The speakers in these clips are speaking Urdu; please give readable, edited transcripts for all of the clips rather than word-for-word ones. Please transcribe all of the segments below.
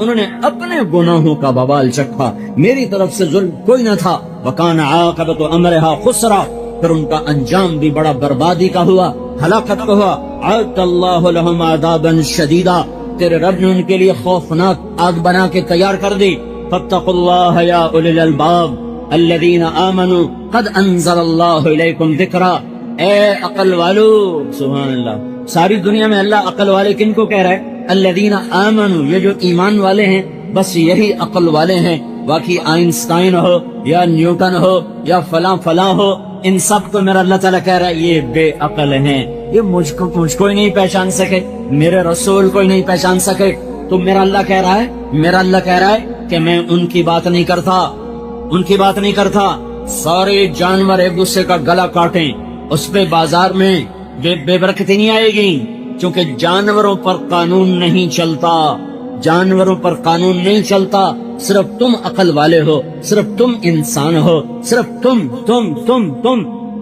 انہوں نے اپنے گناہوں کا وبال چکھا، میری طرف سے ظلم کوئی نہ تھا۔ وَكَانَ عَاقِبَةُ أَمْرِهَا خُسْرًا، پھر ان کا انجام بھی بڑا بربادی کا ہوا، ہلاکت کا ہوا۔ أَعَدَّ اللَّهُ لَهُمْ عَذَابًا شَدِيدًا، تیرے رب نے ان کے لیے خوفناک آگ بنا کے تیار کر دی۔ فَاتَّقُوا اللَّهَ يَا أُولِي الْأَلْبَابِ الَّذِينَ آمَنُوا قَدْ أَنزَلَ اللَّهُ إِلَيْكُمْ ذِكْرًا، اے عقل والو، سبحان اللہ، ساری دنیا میں اللہ عقل والے کن کو کہہ رہا ہے؟ الذین آمنوا، یہ جو ایمان والے ہیں بس یہی عقل والے ہیں۔ باقی آئنسٹائن ہو یا نیوٹن ہو یا فلاں فلاں ہو، ان سب کو میرا اللہ تعالیٰ کہہ رہا ہے یہ بے عقل ہیں، یہ مجھ کو ہی نہیں پہچان سکے، میرے رسول کو ہی نہیں پہچان سکے۔ تو میرا اللہ کہہ رہا ہے، میرا اللہ کہہ رہا ہے کہ میں ان کی بات نہیں کرتا، ان کی بات نہیں کرتا۔ سارے جانور ایک دوسرے کا گلا کاٹیں، اس پہ بازار میں بے برکتی نہیں آئے گی، کیونکہ جانوروں پر قانون نہیں چلتا، جانوروں پر قانون نہیں چلتا، صرف تم عقل والے ہو، صرف تم انسان ہو، صرف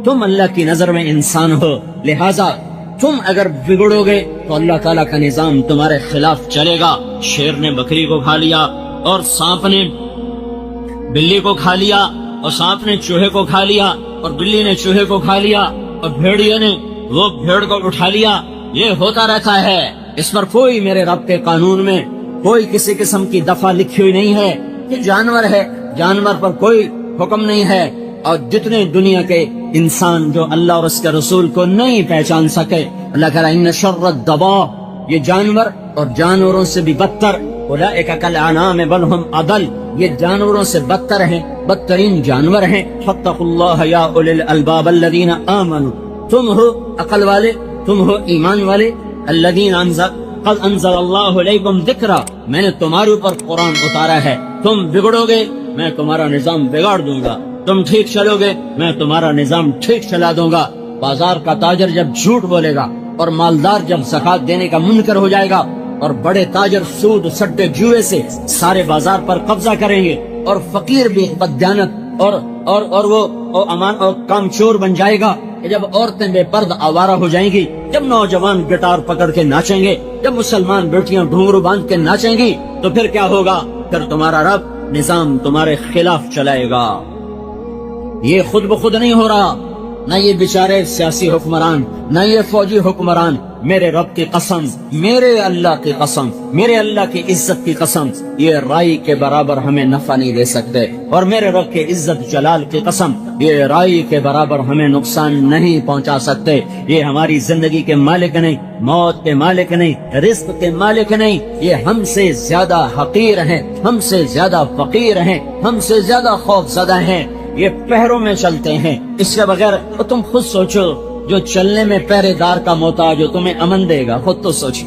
تم اللہ کی نظر میں انسان ہو، لہذا تم اگر بگڑو گے تو اللہ تعالیٰ کا نظام تمہارے خلاف چلے گا۔ شیر نے بکری کو کھا لیا، اور سانپ نے بلی کو کھا لیا، اور سانپ نے چوہے کو کھا لیا، اور بلی نے چوہے کو کھا لیا، اور بھیڑیے نے وہ بھیڑ کو اٹھا لیا۔ یہ ہوتا رہتا ہے، اس پر کوئی میرے رب کے قانون میں کوئی کسی قسم کی دفعہ لکھی ہوئی نہیں ہے۔ یہ جانور ہے، جانور پر کوئی حکم نہیں ہے۔ اور جتنے دنیا کے انسان جو اللہ اور اس کے رسول کو نہیں پہچان سکے، اللہ کہہ رہا ہے ان شر الدواب، یہ جانور اور جانوروں سے بھی بدتر، اولئک کالانعام بل ہم اضل، یہ جانوروں سے بدتر ہیں، بدترین جانور ہیں۔ فاتقوا اللہ یا اولی الالباب الذین آمنوا، تم ہو عقل والے، تم ہو ایمان والے، الذین قد انزل اللہ علیکم ذکرا، میں نے تمہارے اوپر قرآن اتارا ہے۔ تم بگڑو گے میں تمہارا نظام بگاڑ دوں گا، تم ٹھیک چلو گے میں تمہارا نظام ٹھیک چلا دوں گا۔ بازار کا تاجر جب جھوٹ بولے گا، اور مالدار جب زکات دینے کا منکر ہو جائے گا، اور بڑے تاجر سود سٹے جوئے سے سارے بازار پر قبضہ کریں گے، اور فقیر بھی بددیانت اور وہ امان اور کام چور بن جائے گا، جب عورتیں بے پرد آوارہ ہو جائیں گی، جب نوجوان گٹار پکڑ کے ناچیں گے، جب مسلمان بیٹیاں گھنگرو باندھ کے ناچیں گی، تو پھر کیا ہوگا؟ پھر تمہارا رب نظام تمہارے خلاف چلائے گا۔ یہ خود بخود نہیں ہو رہا، نہ یہ بیچارے سیاسی حکمران، نہ یہ فوجی حکمران، میرے رب کی قسم، میرے اللہ کی قسم، میرے اللہ کی عزت کی قسم، یہ رائی کے برابر ہمیں نفع نہیں دے سکتے، اور میرے رب کے عزت جلال کی قسم، یہ رائی کے برابر ہمیں نقصان نہیں پہنچا سکتے۔ یہ ہماری زندگی کے مالک نہیں، موت کے مالک نہیں، رزق کے مالک نہیں، یہ ہم سے زیادہ حقیر ہیں، ہم سے زیادہ فقیر ہیں، ہم سے زیادہ خوف زدہ ہیں۔ یہ پہروں میں چلتے ہیں، اس کے بغیر تم خود سوچو، جو چلنے میں پہرے دار کا محتاج ہو تمہیں امن دے گا؟ خود تو سوچو،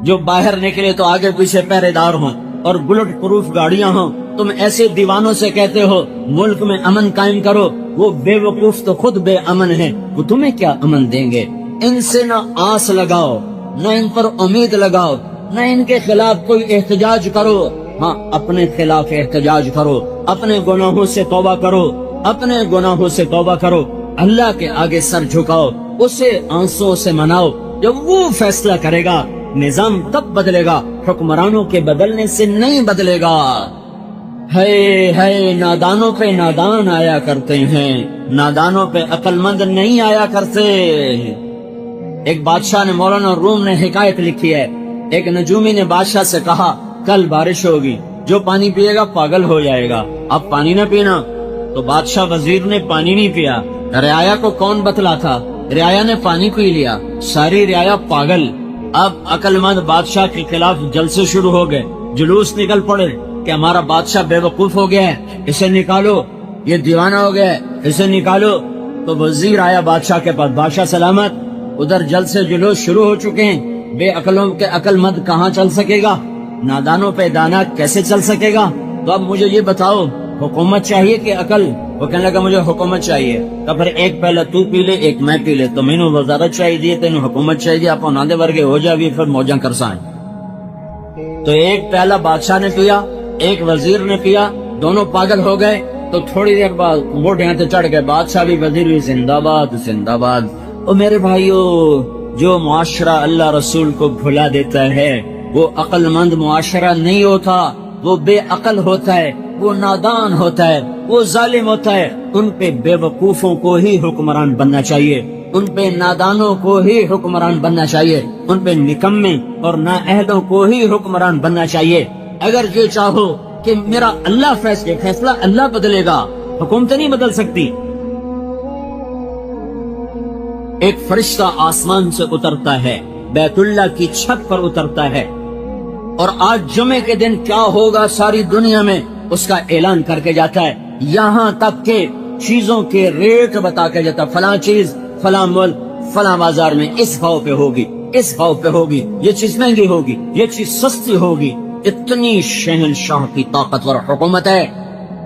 جو باہر نکلے تو آگے پیچھے پہرے دار ہوں اور بلٹ پروف گاڑیاں ہوں، تم ایسے دیوانوں سے کہتے ہو ملک میں امن قائم کرو، وہ بے وقوف تو خود بے امن ہیں، وہ تمہیں کیا امن دیں گے؟ ان سے نہ آس لگاؤ، نہ ان پر امید لگاؤ، نہ ان کے خلاف کوئی احتجاج کرو۔ ہاں، اپنے خلاف احتجاج کرو، اپنے گناہوں سے توبہ کرو، اپنے گناہوں سے توبہ کرو، اللہ کے آگے سر جھکاؤ، اسے آنسوں سے مناؤ، جب وہ فیصلہ کرے گا نظام تب بدلے گا، حکمرانوں کے بدلنے سے نہیں بدلے گا۔ ہے نادانوں پہ نادان آیا کرتے ہیں، نادانوں پہ عقل مند نہیں آیا کرتے۔ ایک بادشاہ نے، مولانا روم نے حکایت لکھی ہے، ایک نجومی نے بادشاہ سے کہا کل بارش ہوگی، جو پانی پیے گا پاگل ہو جائے گا، اب پانی نہ پینا۔ تو بادشاہ وزیر نے پانی نہیں پیا، رعایا کو کون بتلا تھا؟ رعایا نے پانی پی لیا، ساری رعایا پاگل۔ اب عقل مند بادشاہ کے خلاف جلسے شروع ہو گئے، جلوس نکل پڑے کہ ہمارا بادشاہ بے وقوف ہو گیا ہے، اسے نکالو، یہ دیوانہ ہو گیا ہے، اسے نکالو۔ تو وزیر آیا بادشاہ کے پاس، بادشاہ سلامت، ادھر جلسے جلوس شروع ہو چکے ہیں، بے عقلوں کے عقل مند کہاں چل سکے گا، نادانوں پہ دانا کیسے چل سکے گا؟ تو اب مجھے یہ بتاؤ، حکومت چاہیے کہ عقل؟ وہ کہنے لگا مجھے حکومت چاہیے۔ تو پھر ایک پہلے تو پی لے ایک میں پی لے، تو مینوں وزارت چاہیے، تینوں حکومت چاہیے، آپ نادے ورگے ہو جاوی پھر موجاں کرسائیں۔ تو ایک پہلا بادشاہ نے پیا، ایک وزیر نے پیا، دونوں پاگل ہو گئے۔ تو تھوڑی دیر بعد گھوڑیاں تے چڑھ گئے، بادشاہ بھی وزیر بھی زندہ باد زندہ باد۔ او میرے بھائیو، جو معاشرہ اللہ رسول کو بھلا دیتا ہے وہ عقل مند معاشرہ نہیں ہوتا، وہ بے عقل ہوتا ہے، وہ نادان ہوتا ہے، وہ ظالم ہوتا ہے۔ ان پہ بے وقوفوں کو ہی حکمران بننا چاہیے، ان پہ نادانوں کو ہی حکمران بننا چاہیے، ان پہ نکمے اور نااہلوں کو ہی حکمران بننا چاہیے۔ اگر یہ چاہو کہ میرا اللہ فیصلہ اللہ بدلے گا، حکومت نہیں بدل سکتی۔ ایک فرشتہ آسمان سے اترتا ہے، بیت اللہ کی چھت پر اترتا ہے، اور آج جمعے کے دن کیا ہوگا ساری دنیا میں اس کا اعلان کر کے جاتا ہے، یہاں تک کہ چیزوں کے ریٹ بتا کے جاتا، فلاں چیز فلاں ملک فلاں بازار میں اس بھاؤ پہ ہوگی، اس بھاؤ پہ ہوگی، یہ چیز مہنگی ہوگی، یہ چیز سستی ہوگی۔ اتنی شہنشاہ کی طاقتور حکومت ہے۔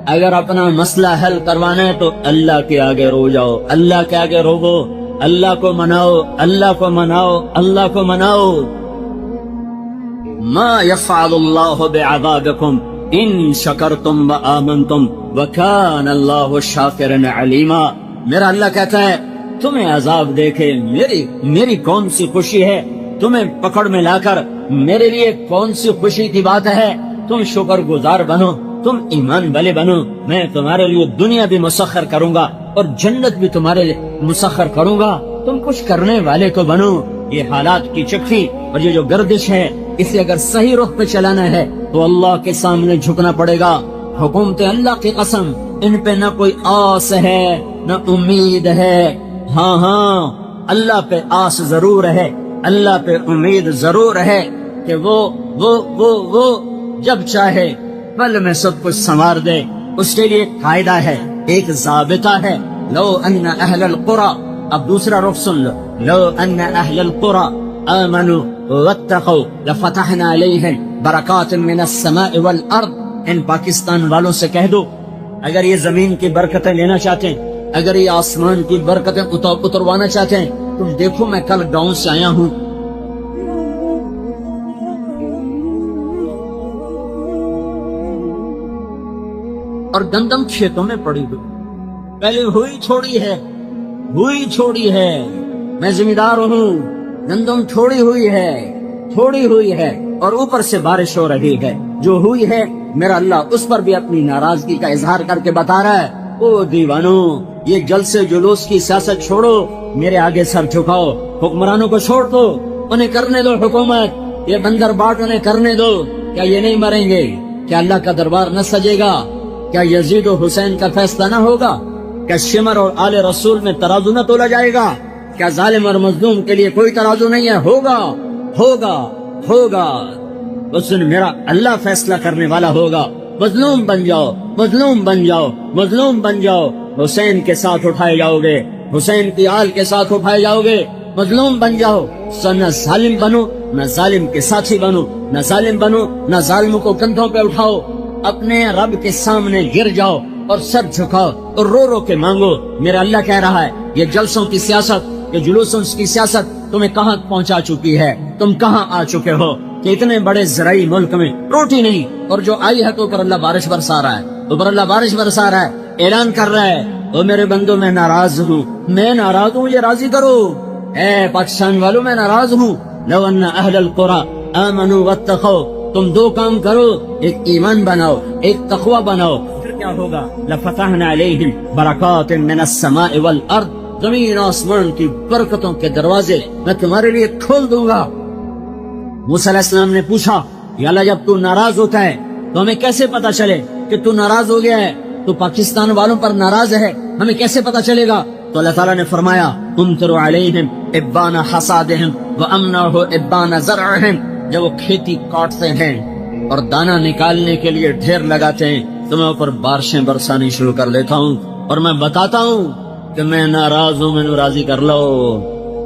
اگر اپنا مسئلہ حل کروانا ہے تو اللہ کے آگے رو جاؤ، اللہ کے آگے روو، اللہ کو مناؤ، اللہ کو مناؤ، اللہ کو مناؤ۔ ما يفعل الله بعذابكم ان شکرتم وآمنتم وکان اللہ شاکرا علیما۔ میرا اللہ کہتا ہے تمہیں عذاب دے کے میری کون سی خوشی ہے، تمہیں پکڑ میں لا کر میرے لیے کون سی خوشی کی بات ہے۔ تم شکر گزار بنو، تم ایمان والے بنو، میں تمہارے لیے دنیا بھی مسخر کروں گا اور جنت بھی تمہارے لیے مسخر کروں گا، تم کچھ کرنے والے تو بنو۔ یہ حالات کی چکی اور یہ جو گردش ہے، اسے اگر صحیح رخ پہ چلانا ہے تو اللہ کے سامنے جھکنا پڑے گا۔ حکومت اللہ کی قسم، ان پہ نہ کوئی آس ہے نہ امید ہے۔ ہاں اللہ پہ آس ضرور ہے، اللہ پہ امید ضرور ہے کہ وہ جب چاہے پل میں سب کچھ سنوار دے۔ اس کے لیے قاعدہ ہے، ایک ضابطہ ہے، لو ان اہل القرى، اب دوسرا رخ سن لو، لو ان اہل القرى آمنوا واتقوا لفتحنا علیہم برکات من السماء والارض۔ ان پاکستان والوں سے کہہ دو اگر یہ زمین کی برکتیں لینا چاہتے ہیں، اگر یہ آسمان کی برکتیں اتروانا چاہتے ہیں، تم دیکھو میں کل گاؤں سے آیا ہوں، اور گندم کھیتوں میں پڑی ہوئی، پہلے ہوئی چھوڑی ہے، میں ذمہ دار ہوں، گندم چھوڑی ہوئی ہے اور اوپر سے بارش ہو رہی ہے، جو ہوئی ہے میرا اللہ اس پر بھی اپنی ناراضگی کا اظہار کر کے بتا رہا ہے، او دیوانو یہ جلسے جلوس کی سیاست چھوڑو، میرے آگے سر جھکاؤ، حکمرانوں کو چھوڑ دو، انہیں کرنے دو حکومت، یہ بندر باٹ انہیں کرنے دو۔ کیا یہ نہیں مریں گے؟ کیا اللہ کا دربار نہ سجے گا؟ کیا یزید و حسین کا فیصلہ نہ ہوگا؟ کیا شمر اور آل رسول میں ترازو نہ تولا جائے گا؟ کیا ظالم اور مظلوم کے لیے کوئی ترازو نہیں ہے؟ ہوگا اس دن میرا اللہ فیصلہ کرنے والا ہوگا۔ مظلوم بن جاؤ، حسین کے ساتھ اٹھائے جاؤ گے، حسین کی آل کے ساتھ اٹھائے جاؤ گے، مظلوم بن جاؤ، نہ ظالم بنو، نہ ظالم کے ساتھی بنو، نہ ظالموں کو کندھوں پہ اٹھاؤ، اپنے رب کے سامنے گر جاؤ اور سر جھکاؤ اور رو رو کے مانگو۔ میرا اللہ کہہ رہا ہے یہ جلسوں کی سیاست، یہ جلوسوں کی سیاست تمہیں کہاں پہنچا چکی ہے، تم کہاں آ چکے ہو کہ اتنے بڑے زرعی ملک میں روٹی نہیں، اور جو آئی ہے تو اوپر اللہ بارش برسا رہا ہے، اعلان کر رہا ہے او میرے بندو میں ناراض ہوں، مجھے راضی کرو۔ اے پاکستان والوں میں ناراض ہوں۔ لو ان اہل القرى آمنوا واتقوا، تم دو کام کرو، ایک ایمان بناؤ، ایک تقوی بناؤ، پھر کیا ہوگا؟ لفتحنا علیہم برکات من السماء والارض، زمین آسمان کی برکتوں کے دروازے میں تمہارے لیے کھول دوں گا۔ موسیٰ علیہ السلام نے پوچھا یا اللہ جب تو ناراض ہوتا ہے تو ہمیں کیسے پتا چلے کہ تو ناراض ہو گیا ہے، تو پاکستان والوں پر ناراض ہے، ہمیں کیسے پتا چلے گا؟ تو اللہ تعالیٰ نے فرمایا امطر علیہم ابان حصادہم وامنہ ابان زرعہم، جب وہ کھیتی کاٹتے ہیں اور دانہ نکالنے کے لیے ڈھیر لگاتے ہیں تو میں اوپر بارشیں برسانی شروع کر لیتا ہوں اور میں بتاتا ہوں کہ میں ناراض ہوں، میں راضی کر لو۔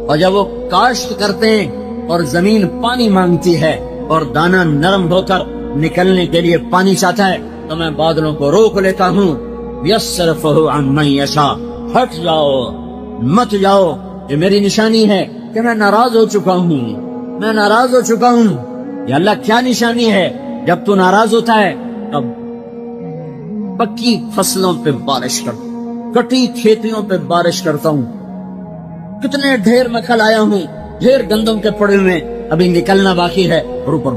اور جب وہ کاشت کرتے ہیں اور زمین پانی مانگتی ہے اور دانہ نرم ہو کر نکلنے کے لیے پانی چاہتا ہے تو میں بادلوں کو روک لیتا ہوں، یصرفہ عن من یشاء، ہٹ جاؤ مت جاؤ۔ یہ میری نشانی ہے کہ میں ناراض ہو چکا ہوں۔ یا اللہ کیا نشانی ہے؟ جب تو ناراض ہوتا ہے تب پکی فصلوں پہ بارش کرتا ہوں، کٹی کھیتیوں پہ بارش کرتا ہوں، کتنے ڈھیر میں کل آیا ہوں، ڈھیر گندم کے پڑے ہوئے، ابھی نکلنا باقی ہے، اور اوپر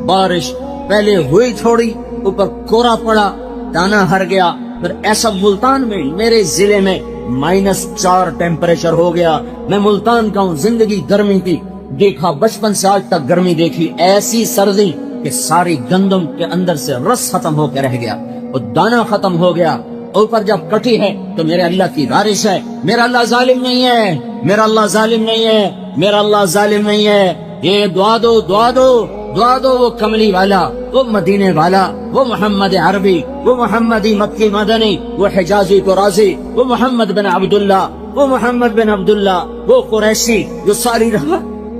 بارش پہلے ہوئی تھوڑی، اوپر کورا پڑا، دانا ہر گیا، پھر ایسا ملتان میں میرے ضلع میں -4 ٹیمپریچر ہو گیا۔ میں ملتان کا ہوں، زندگی گرمی کی دیکھا، بچپن سے آج تک گرمی دیکھی، ایسی سردی کہ ساری گندم کے اندر سے رس ختم ہو کے رہ گیا، اور دانا ختم ہو گیا۔ اوپر جب کٹی ہے تو میرے اللہ کی بارش ہے، میرا اللہ ظالم نہیں ہے، میرا اللہ ظالم نہیں ہے، میرا اللہ ظالم نہیں ہے۔ یہ دعا دو دعا دو دعا دو، وہ کملی والا، وہ مدینے والا، وہ محمد عربی، وہ محمدی مکی مدنی، وہ حجازی قرازی، وہ محمد بن عبداللہ، وہ محمد بن عبداللہ، وہ قریشی جو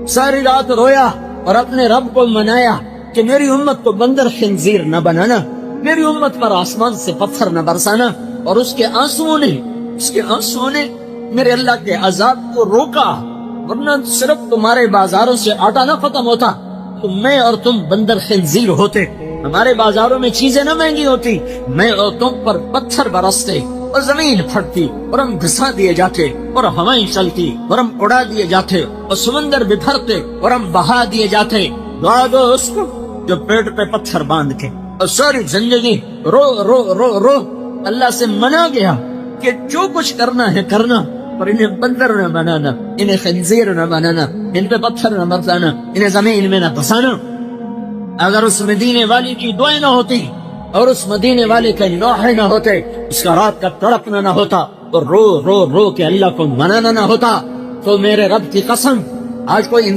ساری رات رویا اور اپنے رب کو منایا کہ میری امت کو بندر خنزیر نہ بنانا، میری امت پر آسمان سے پتھر نہ برسانا، اور اس کے آنسوؤں نے میرے اللہ کے عذاب کو روکا، ورنہ صرف تمہارے بازاروں سے آٹا نہ ختم ہوتا تو میں اور تم بندر خنزیر ہوتے، ہمارے بازاروں میں چیزیں نہ مہنگی ہوتی، میں اور تم پر پتھر برستے اور زمین پھٹتی اور ہم گھسا دیے جاتے، اور ہوائیں چلتی اور ہم اڑا دیے جاتے، اور سمندر بکھرتے اور ہم بہا دیے جاتے۔ دعا دو اس کو جو پیٹ پہ پتھر باندھ کے اور ساری زندگی رو رو رو رو اللہ سے منا گیا کہ جو کچھ کرنا ہے کرنا، اور انہیں بندر نہ بنانا، انہیں خنزیر نہ بنانا، ان پہ پتھر نہ برسانا، انہیں زمین میں نہ بسانا۔ اگر اس مدینے والی کی دعائیں نہ ہوتی اور اس مدینے والے کے نوحے نہ ہوتے، اس کا رات کا تڑپنا نہ ہوتا اور رو رو رو کے اللہ کو منانا نہ ہوتا، تو میرے رب کی قسم آج کوئی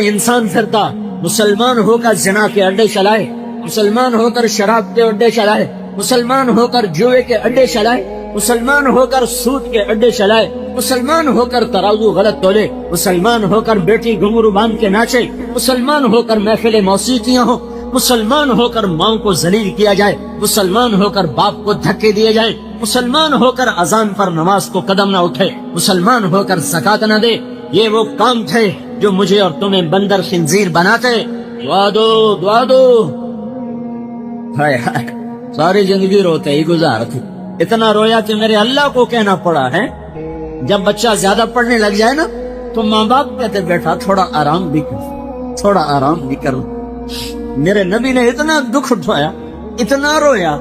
انسان پھرتا مسلمان ہو کر زنا کے اڈے چلائے، مسلمان ہو کر شراب کے اڈے چلائے، مسلمان ہو کر جوئے کے اڈے چلائے، مسلمان ہو کر سود کے اڈے چلائے، مسلمان ہو کر ترازو غلط تولے، مسلمان ہو کر بیٹی گھنگرو باندھ کے ناچے، مسلمان ہو کر محفل موسیقیاں ہوں، مسلمان ہو کر ماں کو ذلیل کیا جائے، مسلمان ہو کر باپ کو دھکے دیے جائے، مسلمان ہو کر اذان پر نماز کو قدم نہ اٹھے، مسلمان ہو کر زکات نہ دے۔ یہ وہ کام تھے جو مجھے اور تمہیں بندر خنزیر بناتے۔ دعا دو ہائے ہائے، ساری زندگی روتے ہی گزارتی، اتنا رویا کہ میرے اللہ کو کہنا پڑا ہے۔ جب بچہ زیادہ پڑھنے لگ جائے نا تو ماں باپ کہتے بیٹا تھوڑا آرام بھی کر۔ میرے نبی نے اتنا دکھ اٹھایا، اتنا رویا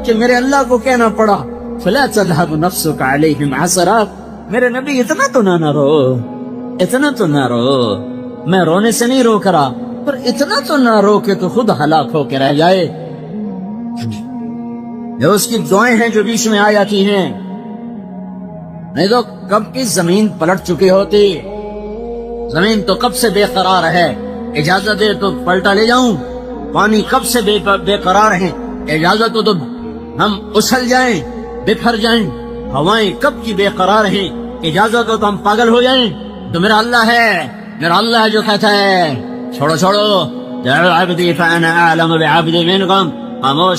کہ میرے اللہ کو کہنا پڑا فلا تذهب نفسك عليهم حسرات۔ میرے نبی اتنا تو نہ رو، میں رونے سے نہیں رو کرا، پر اتنا تو نہ رو کہ تو خود ہلاک ہو کے رہ جائے۔ یہ اس کی دعائیں ہیں جو بیچ میں آ جاتی ہیں، نہیں تو کب کی زمین پلٹ چکی ہوتی، زمین تو کب سے بے قرار ہے، اجازت دے تو پلٹا لے جاؤں۔ پانی کب سے بے قرار ہے، اجازت ہو تو ہم اچھل جائیں، بکھر جائیں۔ ہوائیں کب کی بے قرار ہیں، اجازت ہو تو ہم پاگل ہو جائیں۔ تو میرا اللہ ہے جو کہتا ہے چھوڑو جعل عبدی فانا اعلم بعبدی منکم۔ خاموش،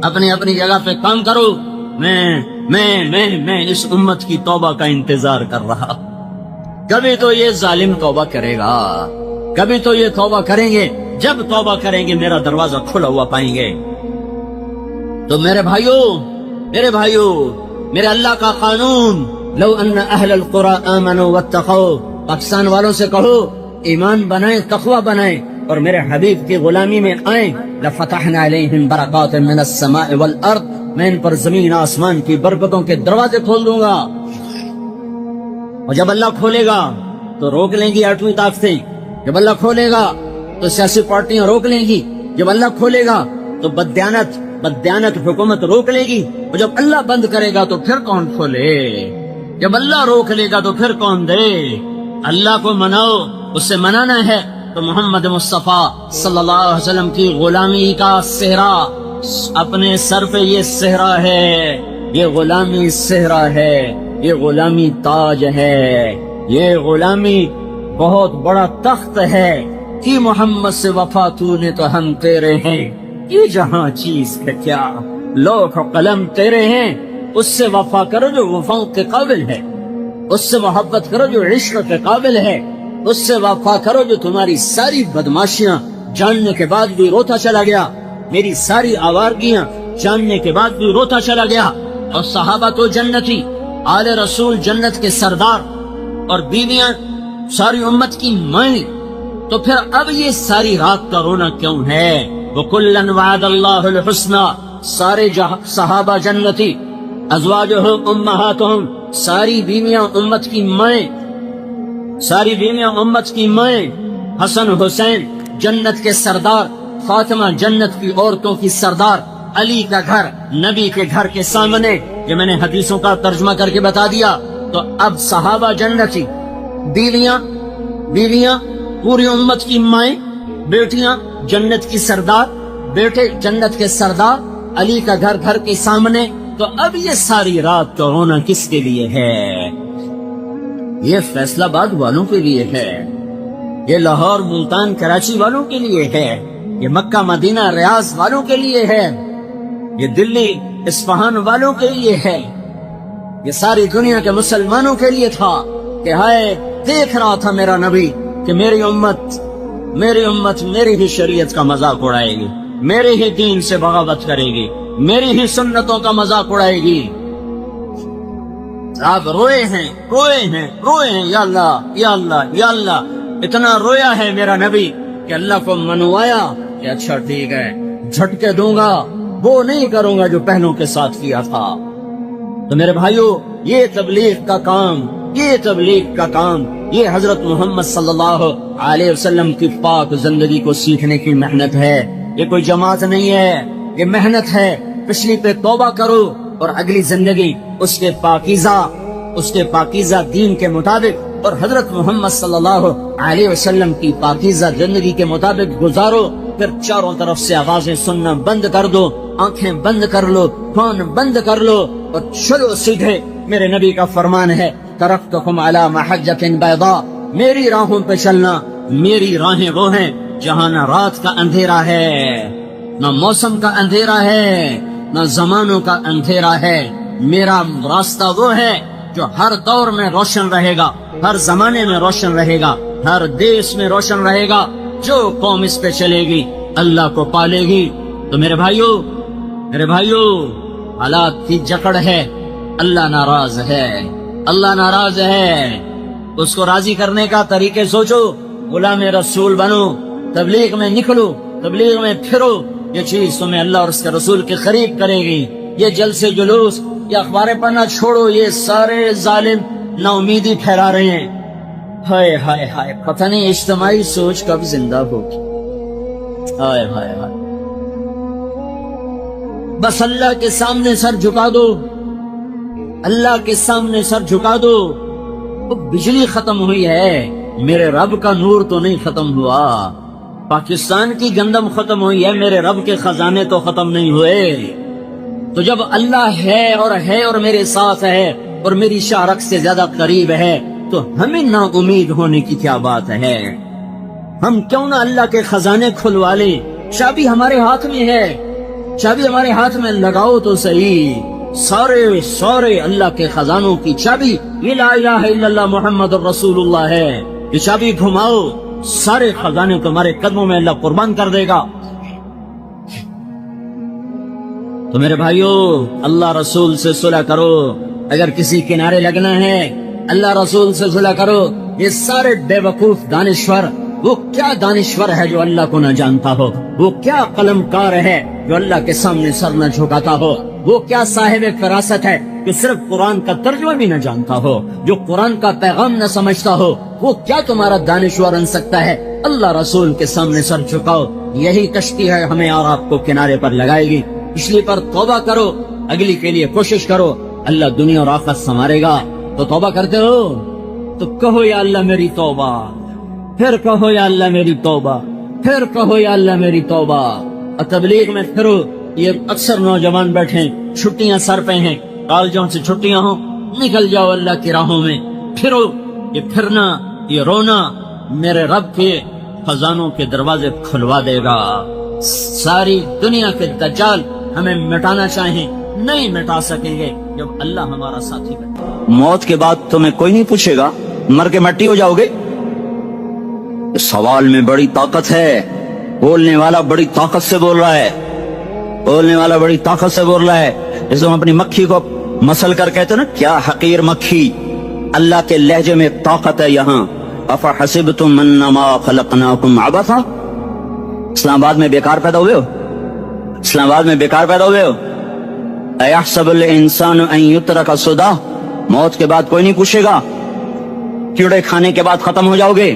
اپنی جگہ پہ کام کرو۔ میں اس امت کی توبہ کا انتظار کر رہا، کبھی تو یہ ظالم توبہ کرے گا، کبھی تو یہ توبہ کریں گے، جب توبہ کریں گے میرا دروازہ کھلا ہوا پائیں گے۔ تو میرے بھائیوں، میرے اللہ کا قانون، لو ان اہل القرى آمنوا واتقوا، پاکستان والوں سے کہو ایمان بنائیں، تقوی بنائیں اور میرے حبیب کی غلامی میں آئیں، لفتحنا علیہم برکات من السماء والارض، میں ان پر زمین آسمان کی برکتوں کے دروازے کھول دوں گا۔ اور جب اللہ کھولے گا تو روک لیں گی ایٹمی طاقتیں، جب اللہ کھولے گا تو سیاسی پارٹیاں روک لیں گی، جب اللہ کھولے گا تو بددیانت حکومت روک لے گی، اور جب اللہ بند کرے گا تو پھر کون کھولے؟ جب اللہ روک لے گا تو پھر کون دے؟ اللہ کو مناؤ، اس سے منانا ہے تو محمد مصطفیٰ صلی اللہ علیہ وسلم کی غلامی کا صحرا اپنے سر پہ، یہ صحرا ہے، یہ غلامی صحرا ہے، یہ غلامی تاج ہے، یہ غلامی بہت بڑا تخت ہے کہ محمد سے وفا تو نے تو ہم تیرے ہیں، یہ جہاں چیز ہے کیا، لوح و قلم تیرے ہیں، اس سے وفا کرو جو وفا کے قابل ہے، اس سے محبت کرو جو عشق کے قابل ہے، اس سے وفا کرو جو تمہاری ساری بدماشیاں جاننے کے بعد بھی روتا چلا گیا، میری ساری آوارگیاں جاننے کے بعد بھی روتا چلا گیا۔ اور صحابہ تو جنتی، آل رسول جنت کے سردار، اور بیویاں ساری امت کی مائیں، تو پھر اب یہ ساری رات کا رونا کیوں ہے؟ وَكُلًّا وَعَدَ اللَّهُ الْحُسْنَى، سارے صحابہ جنتی، ازواجہم امہاتہم، ساری بیویاں امت کی مائیں، ساری بیویاں امت کی مائیں، حسن حسین جنت کے سردار، فاطمہ جنت کی عورتوں کی سردار، علی کا گھر نبی کے گھر کے سامنے، یہ میں نے حدیثوں کا ترجمہ کر کے بتا دیا۔ تو اب صحابہ جنتی، بیویاں پوری امت کی مائیں، بیٹیاں جنت کی سردار، بیٹے جنت کے سردار، علی کا گھر گھر کے سامنے، تو اب یہ ساری رات کا رونا کس کے لیے ہے؟ یہ فیصلہ آباد والوں کے لیے ہے، یہ لاہور ملتان کراچی والوں کے لیے ہے، یہ مکہ مدینہ ریاض والوں کے لیے ہے، یہ دلی اصفہان والوں کے لیے ہے، یہ ساری دنیا کے مسلمانوں کے لیے تھا کہ ہائے دیکھ رہا تھا میرا نبی کہ میری امت میری ہی شریعت کا مذاق اڑائے گی، میرے ہی دین سے بغاوت کرے گی، میری ہی سنتوں کا مذاق اڑائے گی۔ آپ روئے ہیں یا اللہ یا اللہ یا اللہ، اتنا رویا ہے میرا نبی کہ اللہ کو منوایا کہ اچھا ٹھیک ہے، جھٹکے دوں گا، وہ نہیں کروں گا جو پہلوں کے ساتھ کیا تھا۔ تو میرے بھائیو، یہ تبلیغ کا کام، یہ حضرت محمد صلی اللہ علیہ وسلم کی پاک زندگی کو سیکھنے کی محنت ہے، یہ کوئی جماعت نہیں ہے، یہ محنت ہے۔ پچھلی پہ توبہ کرو اور اگلی زندگی اس کے پاکیزہ دین کے مطابق اور حضرت محمد صلی اللہ علیہ وسلم کی پاکیزہ زندگی کے مطابق گزارو۔ پھر چاروں طرف سے آوازیں سننا بند کر دو، آنکھیں بند کر لو، فون بند کر لو اور چلو سیدھے۔ میرے نبی کا فرمان ہے، ترکتکم علی محجۃ بیضاء، میری راہوں پہ چلنا، میری راہیں وہ ہیں جہاں نہ رات کا اندھیرا ہے، نہ موسم کا اندھیرا ہے، نہ زمانوں کا اندھیرا ہے۔ میرا راستہ وہ ہے جو ہر دور میں روشن رہے گا، ہر زمانے میں روشن رہے گا، ہر دیش میں روشن رہے گا۔ جو قوم اس پہ چلے گی اللہ کو پالے گی۔ تو میرے بھائیو حالات کی جکڑ ہے، اللہ ناراض ہے، اس کو راضی کرنے کا طریقے سوچو، غلام رسول بنو، تبلیغ میں نکلو، تبلیغ میں پھرو، یہ چیز تمہیں اللہ اور اس کے رسول کے قریب کرے گی۔ یہ جلسے جلوس، یہ اخباریں پڑھنا چھوڑو، یہ سارے ظالم نا امیدی پھیلا رہے ہیں۔ ہائے ہائے ہائے، پتہ نہیں اجتماعی سوچ کب زندہ ہوگی۔ ہائے ہائے ہائے، بس اللہ کے سامنے سر جھکا دو، اللہ کے سامنے سر جھکا دو۔ وہ بجلی ختم ہوئی ہے، میرے رب کا نور تو نہیں ختم ہوا۔ پاکستان کی گندم ختم ہوئی ہے، میرے رب کے خزانے تو ختم نہیں ہوئے۔ تو جب اللہ ہے اور میرے ساتھ ہے اور میری شارک سے زیادہ قریب ہے، تو ہمیں نا امید ہونے کی کیا بات ہے؟ ہم کیوں نہ اللہ کے خزانے کھلوا لیں؟ چابی ہمارے ہاتھ میں ہے، چابی ہمارے ہاتھ میں لگاؤ تو صحیح۔ سارے اللہ کے خزانوں کی چابی یہ لا الہ الا اللہ محمد الرسول اللہ ہے۔ یہ چابی گھماؤ، سارے خزانے تمہارے قدموں میں اللہ قربان کر دے گا۔ تو میرے بھائیو، اللہ رسول سے صلح کرو، اگر کسی کنارے لگنا ہے اللہ رسول سے صلح کرو۔ یہ سارے بے وقوف دانشور، وہ کیا دانشور ہے جو اللہ کو نہ جانتا ہو؟ وہ کیا قلم کار ہے جو اللہ کے سامنے سر نہ جھکاتا ہو؟ وہ کیا صاحب فراست ہے کہ صرف قرآن کا ترجمہ بھی نہ جانتا ہو، جو قرآن کا پیغام نہ سمجھتا ہو؟ وہ کیا تمہارا دانشور بن سکتا ہے؟ اللہ رسول کے سامنے سر جھکاؤ، یہی کشتی ہے ہمیں اور آپ کو کنارے پر لگائے گی۔ پچھلی پر توبہ کرو، اگلی کے لیے کوشش کرو، اللہ دنیا اور آخرت سنوارے گا۔ تو توبہ کرتے ہو تو کہو یا اللہ میری توبہ، پھر کہو یا اللہ میری توبہ، پھر کہو یا اللہ میری توبہ۔ اور تبلیغ میں پھرو۔ یہ اکثر نوجوان بیٹھے، چھٹیاں سر پہ ہیں، کالجوں سے چھٹیاں ہوں، نکل جاؤ اللہ کی راہوں میں، پھرو۔ یہ پھرنا، یہ رونا میرے رب کے خزانوں کے دروازے کھلوا دے گا۔ ساری دنیا کے دجال ہمیں مٹانا چاہیں، نہیں مٹا سکیں گے جب اللہ ہمارا ساتھی بنے۔ موت کے بعد تمہیں کوئی نہیں پوچھے گا، مر کے مٹی ہو جاؤ گے۔ سوال میں بڑی طاقت ہے، بولنے والا بڑی طاقت سے بول رہا ہے، بولنے والا بڑی طاقت سے بول رہا ہے۔ جیسے ہم اپنی مکھی کو مسل کر کہتے ہیں نا، کیا حقیر مکھی، اللہ کے لہجے میں طاقت ہے یہاں. افحسبتم انما خلقناکم عبثا, اسلام آباد میں بیکار پیدا ہوئے ہو, اسلام آباد میں بیکار پیدا ہوئے ہو. ایحسب الانسان ان یترک سدی, موت کے بعد کوئی نہیں پوچھے گا, کیڑے کھانے کے بعد ختم ہو جاؤ گے.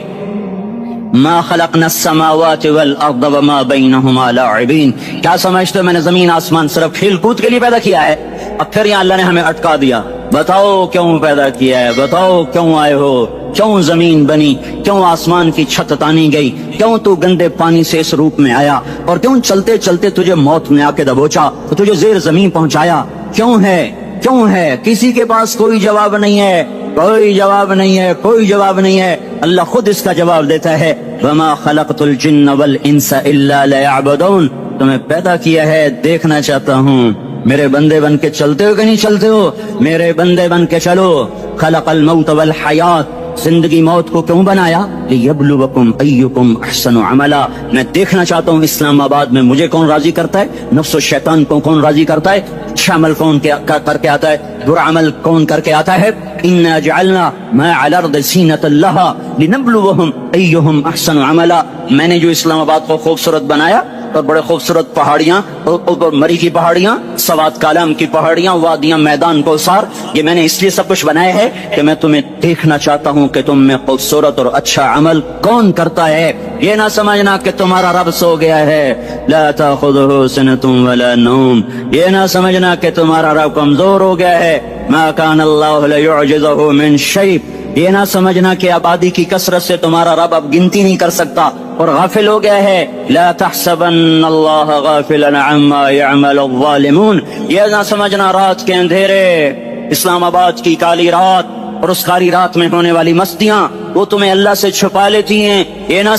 ما خلقنا السماوات والارض وما بینہما لاعبین, کیا سمجھتے ہو میں نے زمین آسمان صرف کھیل کود کے لیے پیدا کیا ہے؟ اب پھر یہاں اللہ نے ہمیں اٹکا دیا, بتاؤ کیوں پیدا کیا ہے, بتاؤ کیوں آئے ہو, کیوں زمین بنی, کیوں آسمان کی چھت تانی گئی, کیوں تو گندے پانی سے اس روپ میں آیا, اور کیوں چلتے چلتے تجھے موت میں آ کے دبوچا تو تجھے زیر زمین پہنچایا, کیوں ہے, کیوں ہے؟ کسی کے پاس کوئی جواب نہیں ہے, کوئی جواب نہیں ہے, کوئی جواب نہیں ہے. اللہ خود اس کا جواب دیتا ہے, وما خلقت الجن والانس الا لیعبدون, تمہیں پیدا کیا ہے دیکھنا چاہتا ہوں میرے بندے بن کے چلتے ہو کہ نہیں چلتے ہو, میرے بندے بن کے چلو. خلق الموت والحیات, زندگی موت کو کیوں بنایا؟ لیبلوکم ایکم احسن عملا, میں دیکھنا چاہتا ہوں اسلام آباد میں مجھے کون راضی کرتا ہے, نفس و شیطان کو کون راضی کرتا ہے, اچھا عمل کون کر کے آتا ہے, برا عمل کون کر کے آتا ہے. انا جعلنا ما علی الارض زینۃ لہا لنبلوہم ایہم احسن عملا, میں نے جو اسلام آباد کو خوبصورت بنایا, اور بڑے خوبصورت پہاڑیاں, اور مری کی پہاڑیاں, سوات کالام کی پہاڑیاں, وادیاں, میدان کوثر, یہ میں نے اس لیے سب کچھ بنایا ہے کہ میں تمہیں دیکھنا چاہتا ہوں کہ تم میں خوبصورت اور اچھا عمل کون کرتا ہے. یہ نہ سمجھنا کہ تمہارا رب سو گیا ہے, لا تاخذہ سنۃ ولا نوم, یہ نہ سمجھنا کہ تمہارا رب کمزور ہو گیا ہے, ما کان اللہ لیعجزہ من شیء, یہ نہ سمجھنا کہ آبادی کی کثرت سے تمہارا رب اب گنتی نہیں کر سکتا اور غافل ہو گیا ہے. لا تحسبن اللہ غافلا عما يعمل الظالمون, یہ نہ سمجھنا رات کے اندھیرے, اسلام آباد کی کالی رات اور اس کالی رات میں ہونے والی مستیاں وہ تمہیں اللہ سے چھپا لیتی ہیں. یہ نہ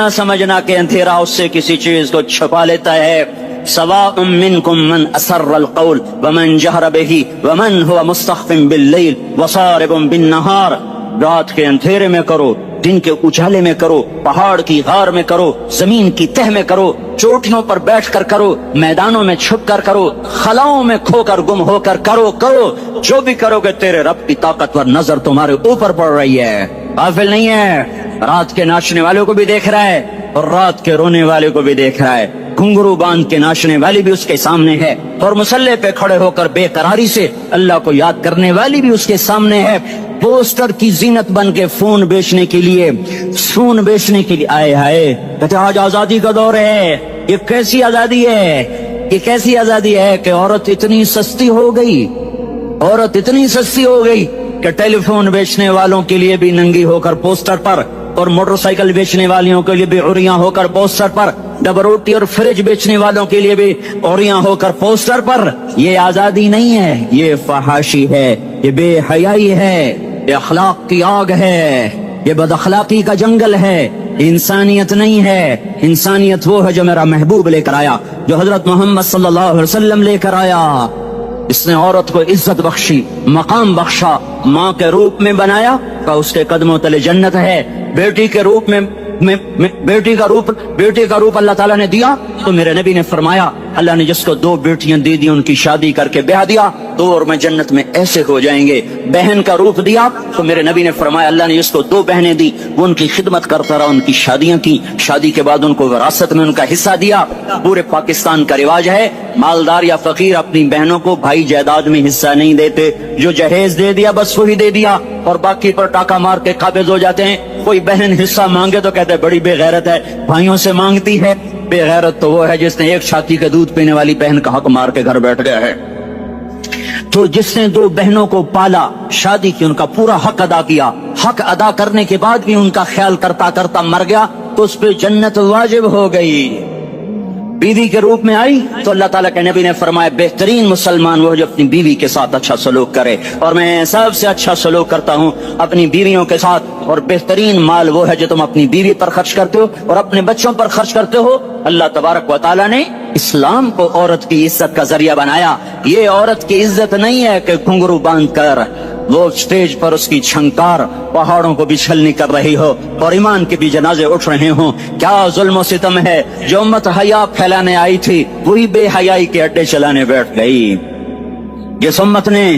سمجھنا کہ اندھیرا اس سے کسی چیز کو چھپا لیتا ہے. سواء منکم من اسر القول ومن جہر به ومن هو مستخف باللیل وصارب بالنہار, رات کے اندھیرے میں کرو, دن کے اجالے میں کرو, پہاڑ کی غار میں کرو, زمین کی تہ میں کرو, چوٹیوں پر بیٹھ کر کرو, میدانوں میں چھپ کر کرو, خلاؤں میں کھو کر گم ہو کر کرو, جو بھی کرو گے تیرے رب کی طاقتور نظر تمہارے اوپر پڑ رہی ہے, غافل نہیں ہے. رات کے ناچنے والوں کو بھی دیکھ رہا ہے اور رات کے رونے والے کو بھی دیکھ رہا ہے, گھنگرو باندھ کے ناچنے والی بھی اس کے سامنے ہے, اور مسلح پہ کھڑے ہو کر بے قراری سے اللہ کو یاد کرنے والی بھی اس کے سامنے ہے. پوسٹر کی زینت بن کے فون بیچنے کے لیے آئے ہائے کہتے آج آزادی کا دور ہے. یہ کیسی آزادی ہے, یہ کیسی آزادی ہے کہ عورت اتنی سستی ہو گئی کہ ٹیلی فون بیچنے والوں کے لیے بھی ننگی ہو کر پوسٹر پر, اور موٹر سائیکل بیچنے والوں کے لیے بھی عریاں ہو کر پوسٹر پر, ڈبل روٹی اور فریج بیچنے والوں کے لیے بھی عریاں ہو کر پوسٹر پر. یہ آزادی نہیں ہے, یہ فحاشی ہے, یہ بے حیائی ہے, یہ اخلاق کی آگ ہے, یہ بد اخلاقی کا جنگل ہے, انسانیت نہیں ہے. انسانیت وہ ہے جو میرا محبوب لے کر آیا, جو حضرت محمد صلی اللہ علیہ وسلم لے کر آیا. اس نے عورت کو عزت بخشی, مقام بخشا, ماں کے روپ میں بنایا کہ اس کے قدموں تلے جنت ہے, بیٹی کے روپ میں بیٹی کا روپ اللہ تعالیٰ نے دیا تو میرے نبی نے فرمایا اللہ نے جس کو 2 بیٹیاں دے دی ان کی شادی کر کے بیاہ دیا تو اور میں جنت میں ایسے ہو جائیں گے. بہن کا روپ دیا تو میرے نبی نے فرمایا اللہ نے جس کو 2 بہنیں دی وہ ان کی خدمت کرتا رہا, ان کی شادیاں کی, شادی کے بعد ان کو وراثت میں ان کا حصہ دیا. پورے پاکستان کا رواج ہے مالدار یا فقیر اپنی بہنوں کو بھائی جائیداد میں حصہ نہیں دیتے, جو جہیز دے دیا بس وہی دے دیا اور باقی پر ٹاکا مار کے قابض ہو جاتے ہیں. کوئی بہن حصہ مانگے تو کہتے بڑی بے غیرت ہے, بھائیوں سے مانگتی ہے. بے غیرت تو وہ ہے جس نے ایک چھاتی کا دودھ پینے والی بہن کا حق مار کے گھر بیٹھ گیا ہے. تو جس نے 2 بہنوں کو پالا, شادی کی, ان کا پورا حق ادا کیا, حق ادا کرنے کے بعد بھی ان کا خیال کرتا کرتا مر گیا تو اس پہ جنت واجب ہو گئی. بیوی کے روپ میں آئی تو اللہ تعالیٰ کے نبی نے فرمایا بہترین مسلمان وہ جو اپنی بیوی کے ساتھ اچھا سلوک کرے, اور میں سب سے اچھا سلوک کرتا ہوں اپنی بیویوں کے ساتھ. اور بہترین مال وہ ہے جو تم اپنی بیوی پر خرچ کرتے ہو اور اپنے بچوں پر خرچ کرتے ہو. اللہ تبارک و تعالیٰ نے اسلام کو عورت کی عزت کا ذریعہ بنایا. یہ عورت کی عزت نہیں ہے کہ گھنگرو باندھ کر وہ اسٹیج پر اس کی چھنکار پہاڑوں کو بھی چھلنی کر رہی ہو اور ایمان کے بھی جنازے اٹھ رہے ہوں. کیا ظلم و ستم ہے, جو امت حیا پھیلانے آئی تھی وہی بے حیائی کے اڈے چلانے بیٹھ گئی. جس امت نے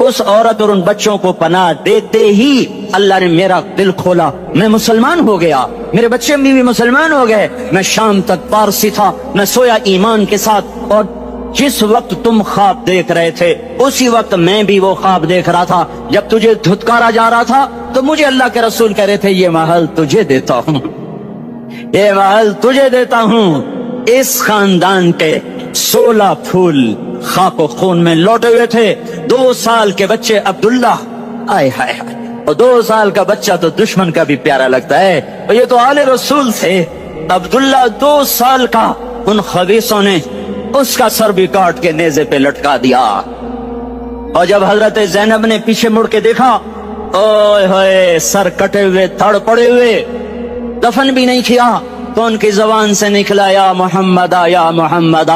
اس عورت اور ان بچوں کو پناہ دیتے ہی اللہ نے میرا دل کھولا، میں مسلمان ہو گیا، میرے بچے بھی مسلمان ہو گئے۔ میں شام تک پارسی تھا، میں سویا ایمان کے ساتھ، اور جس وقت تم خواب دیکھ رہے تھے اسی وقت میں بھی وہ خواب دیکھ رہا تھا۔ جب تجھے دھتکارا جا رہا تھا تو مجھے اللہ کے رسول کہہ رہے تھے یہ محل تجھے دیتا ہوں، یہ محل تجھے دیتا ہوں۔ اس خاندان کے 16 پھول خاک و خون میں لوٹے ہوئے تھے۔ 2 سال کے بچے عبداللہ، آئے ہائے ہائے، اور 2 سال کا بچہ تو دشمن کا بھی پیارا لگتا ہے، اور یہ تو آل رسول تھے۔ عبداللہ 2 سال کا، ان خبیثوں نے اس کا سر بھی کاٹ کے نیزے پہ لٹکا دیا۔ اور جب حضرت زینب نے پیچھے مڑ کے دیکھا، اوئے ہوئے، سر کٹے ہوئے، تھڑ پڑے ہوئے، دفن بھی نہیں کیا، تو ان کی زبان سے نکلا یا محمد یا محمد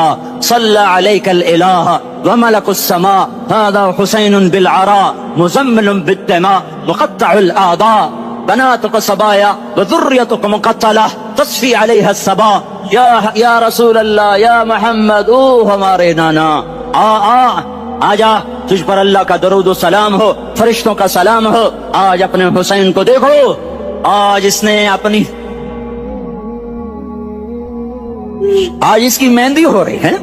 صلی علیک الالہ وملک السماء هذا حسین بالعراء مزمل بالدماء مقطع الاعضاء بناتك صبايا وذريتك مقتلة تصفي عليها الصبا یا رسول اللہ، یا محمد، او ہمارے نانا، آ جا، تجھ پر اللہ کا درود و سلام ہو، فرشتوں کا سلام ہو۔ آج اپنے حسین کو دیکھو، آج اس نے اپنی، آج اس کی مہندی ہو رہی ہے،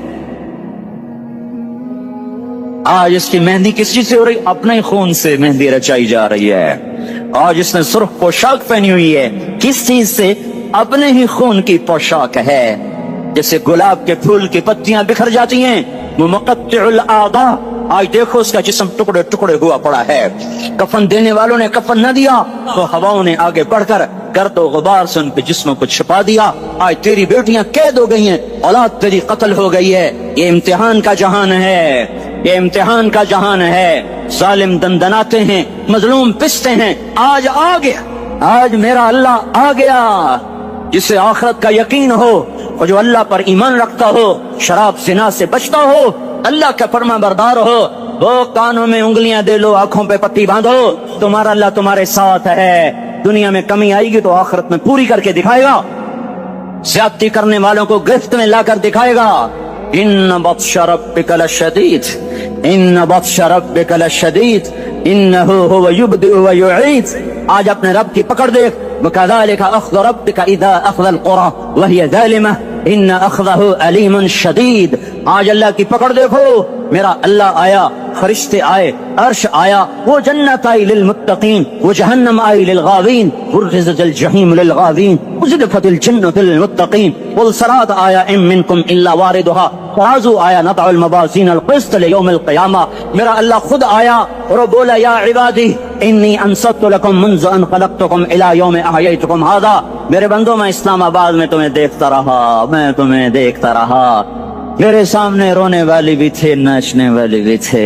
آج اس کی مہندی کس چیز سے ہو رہی؟ اپنے خون سے مہندی رچائی جا رہی ہے۔ آج اس نے سرخ پوشاک پہنی ہوئی ہے، کس چیز سے؟ اپنے ہی خون کی پوشاک ہے۔ جیسے گلاب کے پھول کی پتیاں بکھر جاتی ہیں، وہ مقطع الاعضاء، آج دیکھو اس کا جسم ٹکڑے ٹکڑے ہوا پڑا ہے۔ کفن دینے والوں نے کفن نہ دیا تو ہواؤں نے آگے بڑھ کر گرد و غبار سے ان کے جسموں کو چھپا دیا۔ آج تیری بیٹیاں قید ہو گئی ہیں، اولاد تیری قتل ہو گئی ہے۔ یہ امتحان کا جہان ہے، یہ امتحان کا جہان ہے۔ ظالم دندناتے ہیں، مظلوم پستے ہیں۔ آج آ گیا، آج میرا اللہ آ گیا، جسے آخرت کا یقین ہو اور جو اللہ پر ایمان رکھتا ہو، شراب زنا سے بچتا ہو، اللہ کا فرما بردار ہو۔ وہ کانوں میں انگلیاں دے لو، آنکھوں پہ پٹی باندھو، تمہارا اللہ تمہارے ساتھ ہے۔ دنیا میں کمی آئے گی تو آخرت میں پوری کر کے دکھائے گا، زیادتی کرنے والوں کو گرفت میں لا کر دکھائے گا۔ ان بطش ربک لشدید، ان بطش ربک لشدید انہ هو یبدئ ویعید۔ آج اپنے رب کی پکڑ دیکھ، وکذالک اخذ ربک اذا اخذ القری وہی ظالمہ ان اخذہ علیم شدید۔ آج اللہ کی پکڑ دیکھو، میرا اللہ آیا، فرشتے آئے، عرش آیا، وہ جنت آئی للمتقین، وہ جہنم آئی للغاوین، برزت الجحیم للغاوین، وزلفت الجنت للمتقین، والصراط آیا ان منکم الا واردھا، ترازو آیا، نضع الموازین القسط لیوم القیامہ۔ میرا اللہ خود آیا اور بولا یا عبادی انی انصت لکم منذ ان خلقتکم الی یوم احییتکم ھذا۔ میرے بندوں، میں اسلام آباد میں تمہیں دیکھتا رہا، میں تمہیں دیکھتا رہا، میرے سامنے رونے والی بھی تھے، ناچنے والی بھی تھے،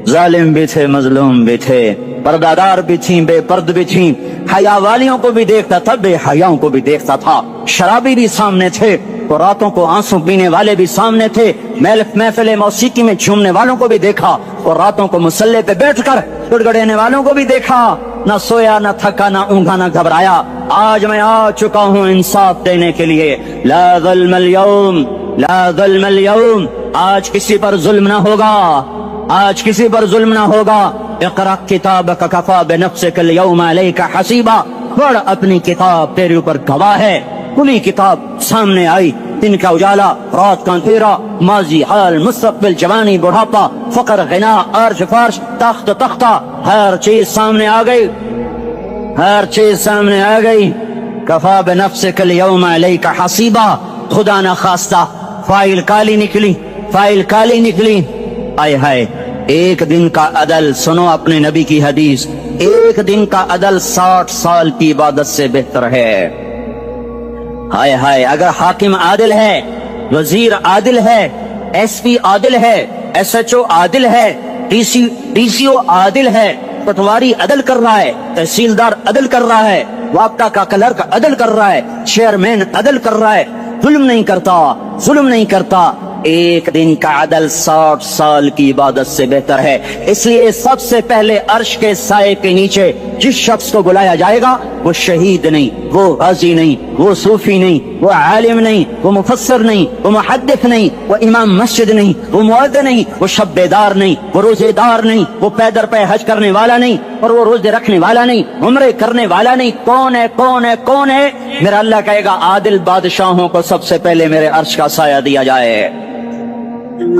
ظالم بھی تھے، مظلوم بھی تھے، پردہ بھی تھیں، بے پرد بھی تھیں، حیا والیوں کو بھی دیکھتا تھا، بے حیاؤں کو بھی دیکھتا تھا، شرابی بھی سامنے تھے، اور راتوں کو آنسو پینے والے بھی سامنے تھے، محفل موسیقی میں جھومنے والوں کو بھی دیکھا، اور راتوں کو مسلح پہ بیٹھ کر گڑگڑانے والوں کو بھی دیکھا۔ نہ سویا، نہ تھکا، نہ اونگا، نہ گھبرایا۔ آج میں آ چکا ہوں انصاف دینے کے لیے۔ لا ظلم اليوم، لا ظلم اليوم، آج کسی پر ظلم نہ ہوگا، آج کسی پر ظلم نہ ہوگا۔ اقرأ کتابک کفی بنفسک اليوم علیک حسیبا، پڑھ اپنی کتاب، تیرے اوپر گواہ ہے۔ کھلی کتاب سامنے آئی، دن کا اجالا، رات کا اندھیرا، ماضی، حال، مستقبل، جوانی، بڑھاپا، فقر، غنا، عرش، فرش، تخت، تختہ، ہر چیز سامنے آ گئی، ہر چیز سامنے آ گئی۔ کفی بنفسک اليوم علیک حسیبا، خدا نہ خواستہ فائل کالی نکلی، فائل کالی نکلی۔ آئے ہائے، ایک دن کا عدل، سنو اپنے نبی کی حدیث، ایک دن کا عدل 60 سال کی عبادت سے بہتر ہے۔ ہائے ہائے، اگر حاکم عادل ہے، وزیر عادل ہے، ایس پی عادل ہے، ایس ایچ او عادل ہے، ڈی سی او عادل ہے، پٹواری عدل کر رہا ہے، تحصیلدار عدل کر رہا ہے، وابٹا کا کلرک عدل کر رہا ہے، چیئرمین عدل کر رہا ہے، ظلم نہیں کرتا، ظلم نہیں کرتا، ایک دن کا عدل 60 سال کی عبادت سے بہتر ہے. اس لیے سب سے پہلے عرش کے سائے کے نیچے جس شخص کو بلایا جائے گا وہ شہید نہیں, وہ غازی نہیں, وہ صوفی نہیں, وہ عالم نہیں, وہ مفسر نہیں, وہ محدث نہیں, وہ امام مسجد نہیں, وہ مؤذن نہیں, وہ شب بیدار نہیں, وہ روزے دار نہیں, وہ پیدر پہ حج کرنے والا نہیں, اور وہ روزے رکھنے والا نہیں, عمرے کرنے والا نہیں. کون ہے, کون ہے, کون ہے؟ میرا اللہ کہے گا عادل بادشاہوں کو سب سے پہلے میرے عرش کا سایہ دیا جائے.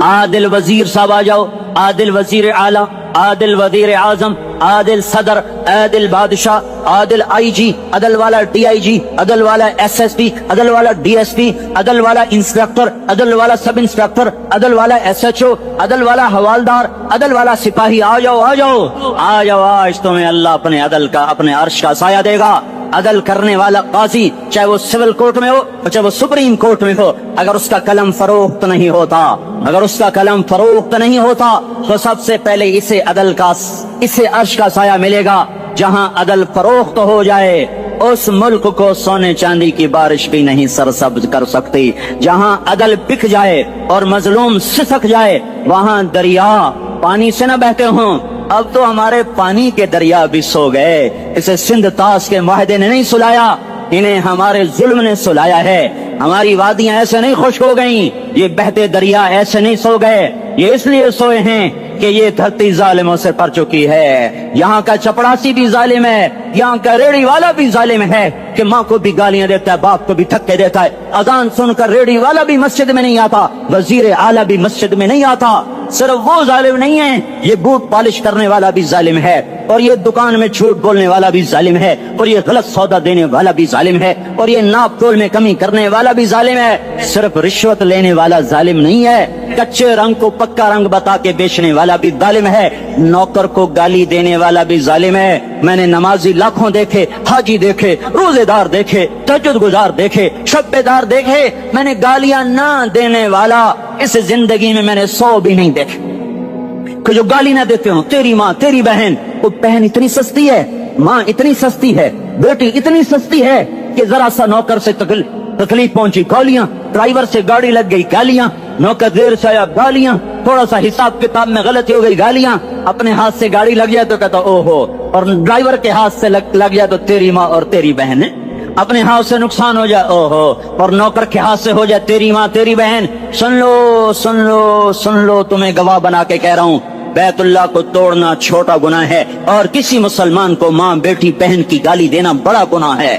عادل وزیر صاحب آ جاؤ, عادل وزیر اعلیٰ, عادل وزیر اعظم, عادل صدر, عادل بادشاہ, عادل آئی جی, عدل والا ڈی آئی جی, عدل والا ایس ایس پی, عدل والا ڈی ایس پی, عدل والا انسپیکٹر, عدل والا سب انسپیکٹر, عدل والا ایس ایچ او, عدل والا حوالدار, عدل والا سپاہی. آ جاؤ, آ جاؤ, آ جاؤ. آج تمہیں اللہ اپنے عدل کا, اپنے عرش کا سایہ دے گا. عدل کرنے والا قاضی, چاہے وہ سول کورٹ میں ہو چاہے وہ سپریم کورٹ میں ہو, اگر اس کا قلم فروخت نہیں ہوتا, اگر اس کا قلم فروخت نہیں ہوتا تو سب سے پہلے اسے عدل کا, اسے عرش کا سایہ ملے گا. جہاں عدل فروخت ہو جائے اس ملک کو سونے چاندی کی بارش بھی نہیں سرسبز کر سکتی. جہاں عدل بک جائے اور مظلوم سسک جائے وہاں دریا پانی سے نہ بہتے ہوں. اب تو ہمارے پانی کے دریا بھی سو گئے. اسے سندھ طاس کے معاہدے نے نہیں سلایا, انہیں ہمارے ظلم نے سلایا ہے. ہماری وادیاں ایسے نہیں خشک ہو گئیں, یہ بہتے دریا ایسے نہیں سو گئے. یہ اس لیے سوئے ہیں کہ یہ دھرتی ظالموں سے پر چکی ہے. یہاں کا چپڑاسی بھی ظالم ہے, یہاں کا ریڑھی والا بھی ظالم ہے کہ ماں کو بھی گالیاں دیتا ہے, باپ کو بھی دھکے دیتا ہے. اذان سن کر ریڑھی والا بھی مسجد میں نہیں آتا, وزیر اعلیٰ بھی مسجد میں نہیں آتا. صرف وہ ظالم نہیں ہے, یہ بوٹ پالش کرنے والا بھی ظالم ہے, اور یہ دکان میں جھوٹ بولنے والا بھی ظالم ہے, اور یہ غلط سودا دینے والا بھی ظالم ہے, اور یہ ناپ تول میں کمی کرنے والا بھی ظالم ہے. صرف رشوت لینے والا ظالم نہیں ہے, کچے رنگ کو پکا رنگ بتا کے بیچنے والا بھی ظالم ہے, نوکر کو گالی دینے والا بھی ظالم ہے. میں نے نمازی لاکھوں دیکھے, حاجی دیکھے, روزے دار دیکھے, تہجد گزار دیکھے, شب بیدار دیکھے, میں نے گالیاں نہ دینے والا اس زندگی میں میں نے 100 بھی نہیں دیکھے کہ جو گالی نہ دیتے ہوں. تیری ماں, تیری بہن, وہ بہن اتنی سستی ہے, ماں اتنی سستی ہے, بیٹی اتنی سستی ہے کہ ذرا سا نوکر سے تکلیف پہنچی گالیاں, ڈرائیور سے گاڑی لگ گئی گالیاں, نوکر دیر سے آیا گالیاں, تھوڑا سا حساب کتاب میں غلطی ہو گئی گالیاں, اپنے ہاتھ سے گاڑی لگ گیا تو کہتا او ہو, اور ڈرائیور کے ہاتھ سے لگ گیا تو تیری ماں اور تیری بہن. اپنے ہاتھ سے نقصان ہو جائے او ہو, اور نوکر کے ہاتھ سے ہو جائے تیری ماں تیری بہن. سن لو سن لو سن لو, تمہیں گواہ بنا کے کہہ رہا ہوں, بیت اللہ کو توڑنا چھوٹا گناہ ہے, اور کسی مسلمان کو ماں بیٹی بہن کی گالی دینا بڑا گناہ ہے.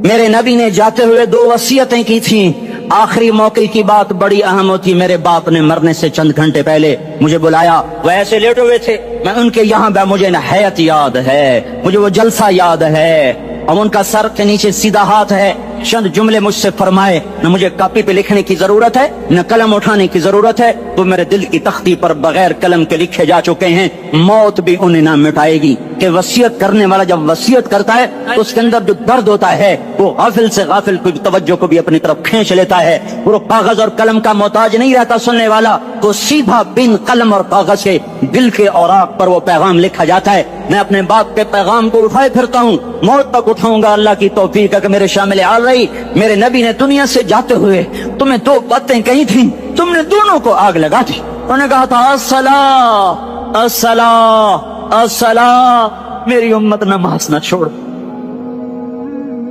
میرے نبی نے جاتے ہوئے 2 وصیتیں کی تھیں. آخری موقع کی بات بڑی اہم ہوتی. میرے باپ نے مرنے سے چند گھنٹے پہلے مجھے بلایا, وہ ایسے لیٹے ہوئے تھے, میں ان کے یہاں مجھے نہ حیات یاد ہے, مجھے وہ جلسہ یاد ہے, اور ان کا سر کے نیچے سیدھا ہاتھ ہے. چند جملے مجھ سے فرمائے, نہ مجھے کاپی پہ لکھنے کی ضرورت ہے نہ قلم اٹھانے کی ضرورت ہے, تو میرے دل کی تختی پر بغیر قلم کے لکھے جا چکے ہیں. موت بھی انہیں نہ مٹائے گی کہ وصیت کرنے والا جب وصیت کرتا ہے تو اس کے اندر جو درد ہوتا ہے وہ غافل سے غافل کی توجہ کو بھی اپنی طرف کھینچ لیتا ہے. وہ کاغذ اور قلم کا محتاج نہیں رہتا سننے والا, تو سیدھا بن قلم اور کاغذ کے دل کے اوراق پر وہ پیغام لکھا جاتا ہے. میں اپنے باپ کے پیغام کو اٹھائے پھرتا ہوں, موت تک اٹھاؤں گا. اللہ کی توفیق ہے کہ میرے شامل آ رہی. میرے نبی نے دنیا سے جاتے ہوئے تمہیں 2 باتیں کہی تھیں, تم نے دونوں کو آگ لگا دی. انہوں نے کہا تھا الصلاۃ الصلاۃ الصلاۃ, میری امت نماز نہ چھوڑ.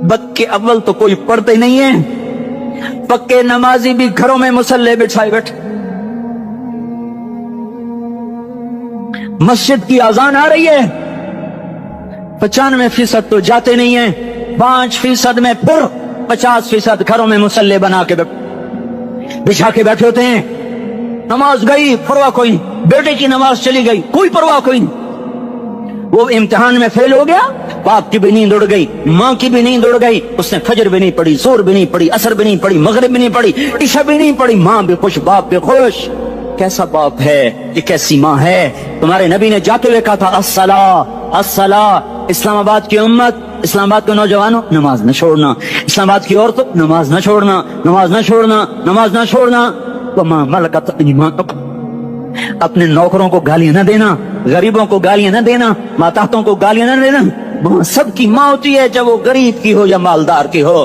بد کے اول تو کوئی پڑھتے نہیں ہے, پکے نمازی بھی گھروں میں مصلے بچھائے بیٹھے. مسجد کی اذان آ رہی ہے, 95% تو جاتے نہیں ہیں, 5% میں پھر 50% گھروں میں مصلے بنا کے بچھا کے بیٹھے ہوتے ہیں. نماز گئی پرواہ کوئی نہیں, بیٹے کی نماز چلی گئی کوئی پرواہ کوئی نہیں. وہ امتحان میں فیل ہو گیا, باپ کی بھی نیند اڑ گئی, ماں کی بھی نیند اڑ گئی, اس نے فجر بھی نہیں پڑھی, زور بھی نہیں پڑھی, عصر بھی نہیں پڑھی, مغرب بھی نہیں پڑھی, عشاء بھی نہیں پڑھی. ماں بھی خوش, باپ بھی خوش. کیسا باپ ہے یہ, کیسی ماں ہے. تمہارے نبی نے جاتے ہوئے کہا تھا الصلاۃ الصلاۃ. اسلام آباد کی امت, اسلام آباد کے نوجوانوں, نماز نہ چھوڑنا. اسلام آباد کی عورتوں, نماز نہ چھوڑنا, نماز نہ چھوڑنا, نماز نہ چھوڑنا. وما ملکت ایمانکم, اپنے نوکروں کو گالیاں نہ دینا, غریبوں کو گالیاں نہ دینا, ماتحتوں کو گالیاں نہ دینا. سب کی ماں ہوتی ہے, چاہے وہ غریب کی ہو یا مالدار کی ہو.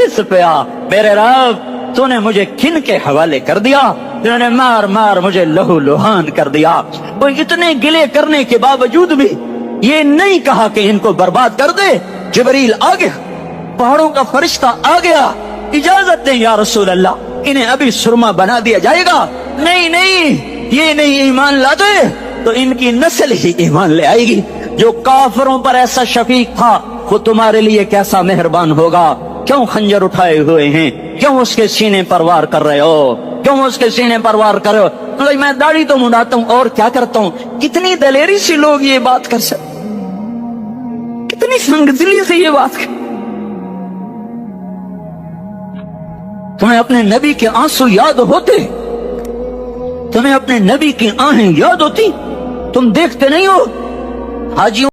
خس پیا، میرے رب تو نے مجھے کن کے حوالے کر دیا، تو نے مار مار مجھے لہو لہان کر دیا۔ وہ اتنے گلے کرنے کے باوجود بھی یہ نہیں کہا کہ ان کو برباد کر دے۔ جبریل آ گیا، پہاڑوں کا فرشتہ آ گیا، اجازت دیں یا رسول اللہ، انہیں ابھی سرما بنا دیا جائے گا۔ نہیں نہیں، یہ نہیں ایمان لاتے تو ان کی نسل ہی ایمان لے آئے گی۔ جو کافروں پر ایسا شفیق تھا وہ تمہارے لیے کیسا مہربان ہوگا۔ کیوں خنجر اٹھائے ہوئے ہیں؟ کیوں اس کے سینے پر وار کر رہے ہو؟ کیوں اس کے سینے پر وار کر رہے ہو؟ میں داڑھی تو منڈاتا ہوں اور کیا کرتا ہوں۔ کتنی دلیری سے لوگ یہ بات کر سکتے، کتنی سنگدلی سے یہ بات کر۔ تمہیں اپنے نبی کے آنسو یاد ہوتے؟ تمہیں اپنے نبی کی آہیں یاد ہوتی؟ تم دیکھتے نہیں ہو حاجیوں